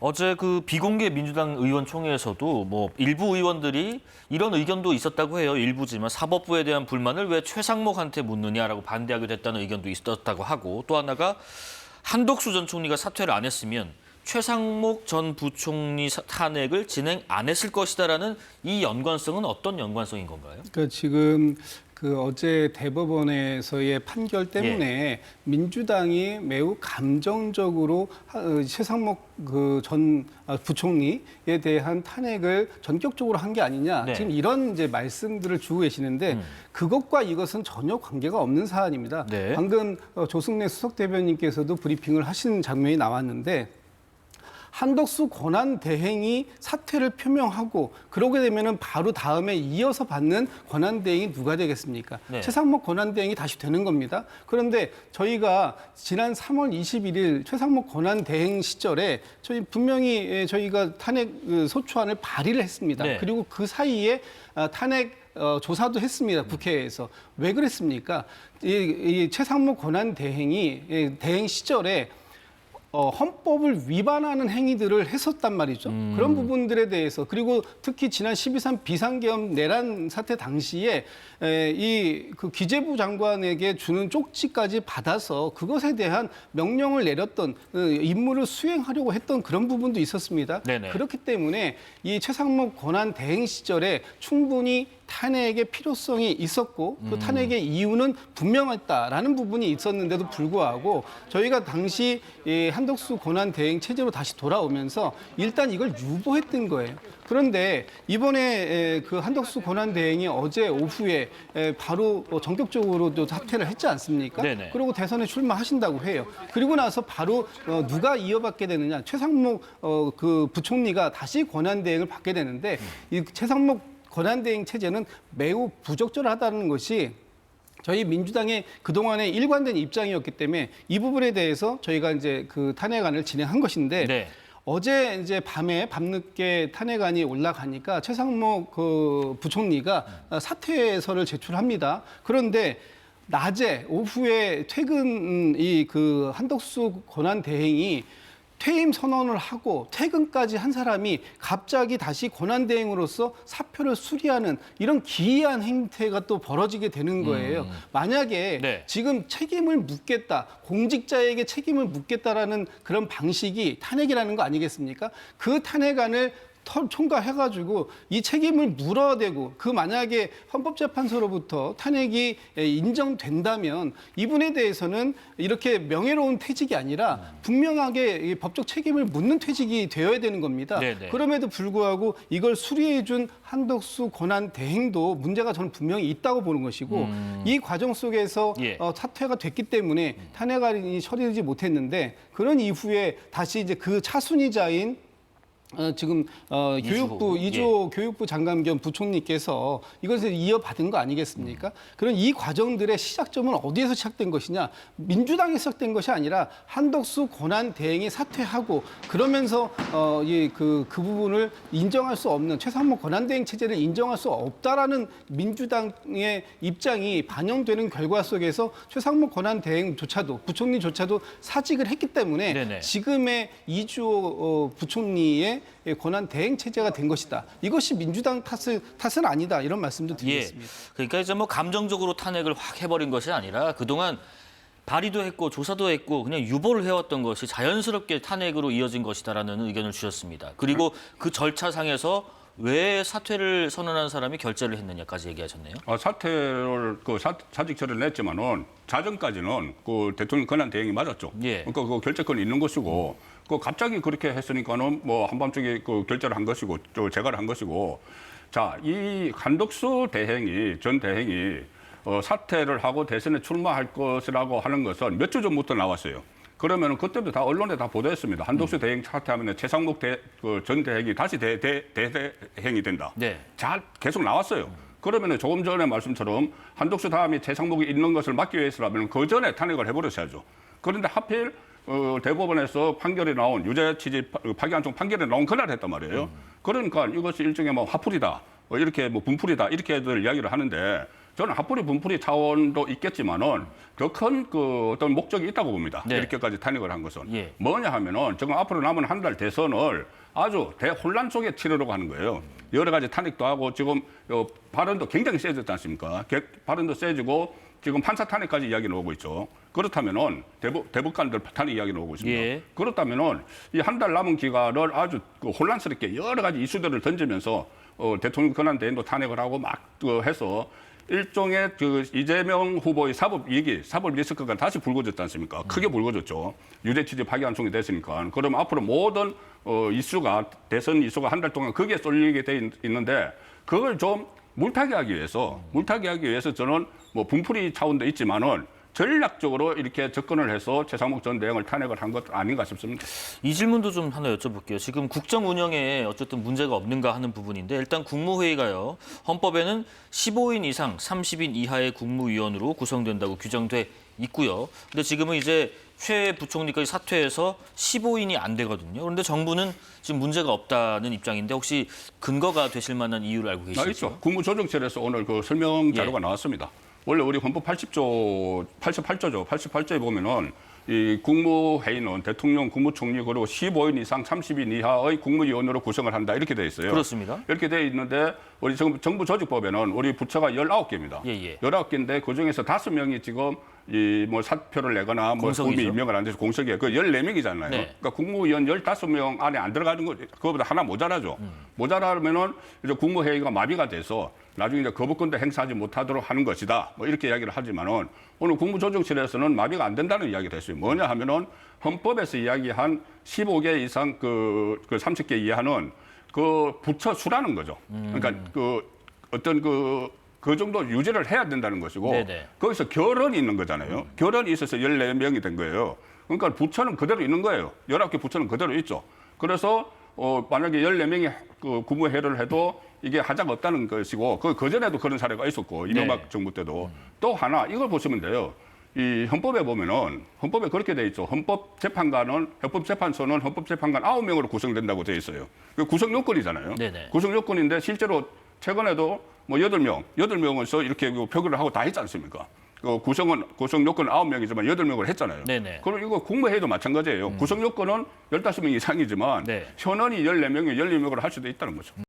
어제 그 비공개 민주당 의원총회에서도 뭐 일부 의원들이 이런 의견도 있었다고 해요. 일부지만 사법부에 대한 불만을 왜 최상목한테 묻느냐라고 반대하게 됐다는 의견도 있었다고 하고, 또 하나가 한덕수 전 총리가 사퇴를 안 했으면 최상목 전 부총리 탄핵을 진행 안 했을 것이다라는 이 연관성은 어떤 연관성인 건가요? 그러니까 지금 어제 대법원에서의 판결 때문에 민주당이 매우 감정적으로 최상목 전 부총리에 대한 탄핵을 전격적으로 한 게 아니냐. 네. 지금 이런 이제 말씀들을 주고 계시는데 그것과 이것은 전혀 관계가 없는 사안입니다. 네. 방금 조승래 수석 대변인께서도 브리핑을 하신 장면이 나왔는데, 한덕수 권한대행이 사퇴를 표명하고 그러게 되면은 바로 다음에 이어서 받는 권한대행이 누가 되겠습니까? 네. 최상목 권한대행이 다시 되는 겁니다. 그런데 저희가 지난 3월 21일 최상목 권한대행 시절에 분명히 저희가 탄핵 소추안을 발의를 했습니다. 네. 그리고 그 사이에 탄핵 조사도 했습니다. 국회에서. 왜 그랬습니까? 이 최상목 권한대행이 대행 시절에 헌법을 위반하는 행위들을 했었단 말이죠. 그런 부분들에 대해서, 그리고 특히 지난 12.3 비상계엄 내란 사태 당시에 그 기재부 장관에게 주는 쪽지까지 받아서 그것에 대한 명령을 내렸던, 임무를 수행하려고 했던 그런 부분도 있었습니다. 네네. 그렇기 때문에 이 최상목 권한 대행 시절에 충분히 탄핵의 필요성이 있었고, 그 탄핵의 이유는 분명했다라는 부분이 있었는데도 불구하고 저희가 당시 한덕수 권한 대행 체제로 다시 돌아오면서 일단 이걸 유보했던 거예요. 그런데 이번에 그 한덕수 권한 대행이 어제 오후에 바로 전격적으로 또 사퇴를 했지 않습니까? 네네. 그리고 대선에 출마하신다고 해요. 그리고 나서 바로 누가 이어받게 되느냐? 최상목 그 부총리가 다시 권한 대행을 받게 되는데, 이 최상목 권한대행 체제는 매우 부적절하다는 것이 저희 민주당의 그동안의 일관된 입장이었기 때문에 이 부분에 대해서 저희가 이제 그 탄핵안을 진행한 것인데, 네. 어제 이제 밤에 탄핵안이 올라가니까 최상목 그 부총리가 사퇴서를 제출합니다. 그런데 낮에 오후에 퇴근 그 한덕수 권한대행이 퇴임 선언을 하고 퇴근까지 한 사람이 갑자기 다시 권한대행으로서 사표를 수리하는 이런 기이한 행태가 또 벌어지게 되는 거예요. 만약에 네. 지금 책임을 묻겠다, 공직자에게 책임을 묻겠다라는 그런 방식이 탄핵이라는 거 아니겠습니까? 그 탄핵안을 총괄해가지고 이 책임을 물어대고, 그 만약에 헌법재판소로부터 탄핵이 인정된다면 이분에 대해서는 이렇게 명예로운 퇴직이 아니라 분명하게 법적 책임을 묻는 퇴직이 되어야 되는 겁니다. 네네. 그럼에도 불구하고 이걸 수리해준 한덕수 권한 대행도 문제가 저는 분명히 있다고 보는 것이고, 이 과정 속에서 예. 사퇴가 됐기 때문에 탄핵안이 처리되지 못했는데, 그런 이후에 다시 이제 그 차순위자인 지금 교육부 이주호 교육부 장관 겸 부총리께서 이것을 이어받은 거 아니겠습니까? 그런 이 과정들의 시작점은 어디에서 시작된 것이냐? 민주당에서 시작된 것이 아니라 한덕수 권한 대행이 사퇴하고, 그러면서 그 부분을 인정할 수 없는, 최상목 권한 대행 체제를 인정할 수 없다라는 민주당의 입장이 반영되는 결과 속에서 최상목 권한 대행조차도, 부총리조차도 사직을 했기 때문에 네네. 지금의 이주호 부총리의 권한 대행 체제가 된 것이다. 이것이 민주당 탓은 아니다. 이런 말씀도 드리겠습니다. 예. 그러니까 이제 뭐 감정적으로 탄핵을 확 해버린 것이 아니라 그동안 발의도 했고 조사도 했고 그냥 유보를 해왔던 것이 자연스럽게 탄핵으로 이어진 것이다라는 의견을 주셨습니다. 그리고 그 절차상에서 왜 사퇴를 선언한 사람이 결재를 했느냐까지 얘기하셨네요. 사퇴를 사직 처리를 냈지만은 자정까지는 그 대통령 권한 대행이 맞았죠. 예. 그러니까 그 결재권이 있는 것이고, 그 갑자기 그렇게 했으니까는 뭐 한밤중에 그 결재를 한 것이고 또 제거를 한 것이고, 자, 이 한덕수 전 대행이 사퇴를 하고 대선에 출마할 것이라고 하는 것은 몇 주 전부터 나왔어요. 그러면 그때부터 다 언론에 다 보도했습니다. 한덕수 대행 사퇴하면 최상목 전 대행이 다시 대행이 된다. 네. 잘 계속 나왔어요. 그러면 조금 전에 말씀처럼 한덕수 다음에 최상목이 있는 것을 막기 위해서라면 그 전에 탄핵을 해버렸어야죠. 그런데 하필 대법원에서 판결이 나온 유죄 취지 파기환송 판결이 나온 그날 했단 말이에요. 그러니까 이것이 일종의 뭐 화풀이다, 이렇게 뭐 분풀이다, 이렇게들 이야기를 하는데, 저는 합부리 분풀이 차원도 있겠지만은 더 큰 그 어떤 목적이 있다고 봅니다. 네. 이렇게까지 탄핵을 한 것은 예. 뭐냐 하면은 지금 앞으로 남은 한 달 대선을 아주 대혼란 속에 치르려고 하는 거예요. 여러 가지 탄핵도 하고 지금 발언도 굉장히 세졌지 않습니까? 발언도 세지고 지금 판사 탄핵까지 이야기 나오고 있죠. 그렇다면은 대법관들 탄핵 이야기 나오고 있습니다. 예. 그렇다면은 이 한 달 남은 기간을 아주 혼란스럽게 여러 가지 이슈들을 던지면서 대통령 권한 대행도 탄핵을 하고 막 해서 일종의 그 이재명 후보의 사법 위기, 사법 리스크가 다시 불거졌지 않습니까? 크게 불거졌죠. 유죄 취지 파기환송이 됐으니까. 그럼 앞으로 모든 이슈가 대선 이슈가 한 달 동안 거기에 쏠리게 돼 있는데 그걸 좀 물타기하기 위해서 저는 뭐 분풀이 차원도 있지만은 전략적으로 이렇게 접근을 해서 최상목 전 대행을 탄핵을 한 것 아닌가 싶습니다. 이 질문도 좀 하나 여쭤볼게요. 지금 국정 운영에 어쨌든 문제가 없는가 하는 부분인데 일단 국무회의가요. 헌법에는 15인 이상 30인 이하의 국무위원으로 구성된다고 규정돼 있고요. 근데 지금은 이제 최 부총리까지 사퇴해서 15인이 안 되거든요. 그런데 정부는 지금 문제가 없다는 입장인데 혹시 근거가 되실 만한 이유를 알고 계시죠? 있죠. 국무조정실에서 오늘 그 설명 자료가 나왔습니다. 원래 우리 헌법 88조에 보면은 이 국무회의는 대통령, 국무총리 그리고 15인 이상 30인 이하의 국무위원으로 구성을 한다 이렇게 돼 있어요. 그렇습니다. 이렇게 돼 있는데 우리 지금 정부 조직법에는 우리 부처가 19개입니다. 예. 19개인데 그 중에서 5명이 지금 이 뭐 사표를 내거나 뭐 공석이죠. 국민 임명을 안 돼서 공석이에요. 그 14명이잖아요. 네. 그러니까 국무위원 15명 안에 안 들어가는 거 그거보다 하나 모자라죠. 모자라면은 이제 국무회의가 마비가 돼서 나중에 이제 거부권도 행사하지 못하도록 하는 것이다. 뭐 이렇게 이야기를 하지만은 오늘 국무조정실에서는 마비가 안 된다는 이야기를 했어요. 뭐냐 하면은 헌법에서 이야기한 15개 이상 그 30개 이하는 그 부처 수라는 거죠. 그러니까 그 어떤 그 정도 유지를 해야 된다는 것이고 네네. 거기서 결연이 있는 거잖아요. 결연이 있어서 14명이 된 거예요. 그러니까 부처는 그대로 있는 거예요. 19개 부처는 그대로 있죠. 그래서 만약에 14명이 그 국무회의를 해도 이게 하자가 없다는 것이고 그전에도 그런 사례가 있었고 이명박 네. 정부 때도 또 하나 이걸 보시면 돼요. 이 헌법에 보면은 헌법에 그렇게 돼 있죠. 헌법재판소는 헌법재판관 9명으로 구성된다고 돼 있어요. 그 구성 요건이잖아요. 네네. 구성 요건인데 실제로 최근에도 뭐 8명에서 이렇게 표결을 하고 다 했지 않습니까? 구성 요건은 9명이지만 8명을 했잖아요. 네네. 그리고 이거 국무회의도 마찬가지예요. 구성 요건은 15명 이상이지만 네. 현원이 14명이 12명으로 할 수도 있다는 거죠.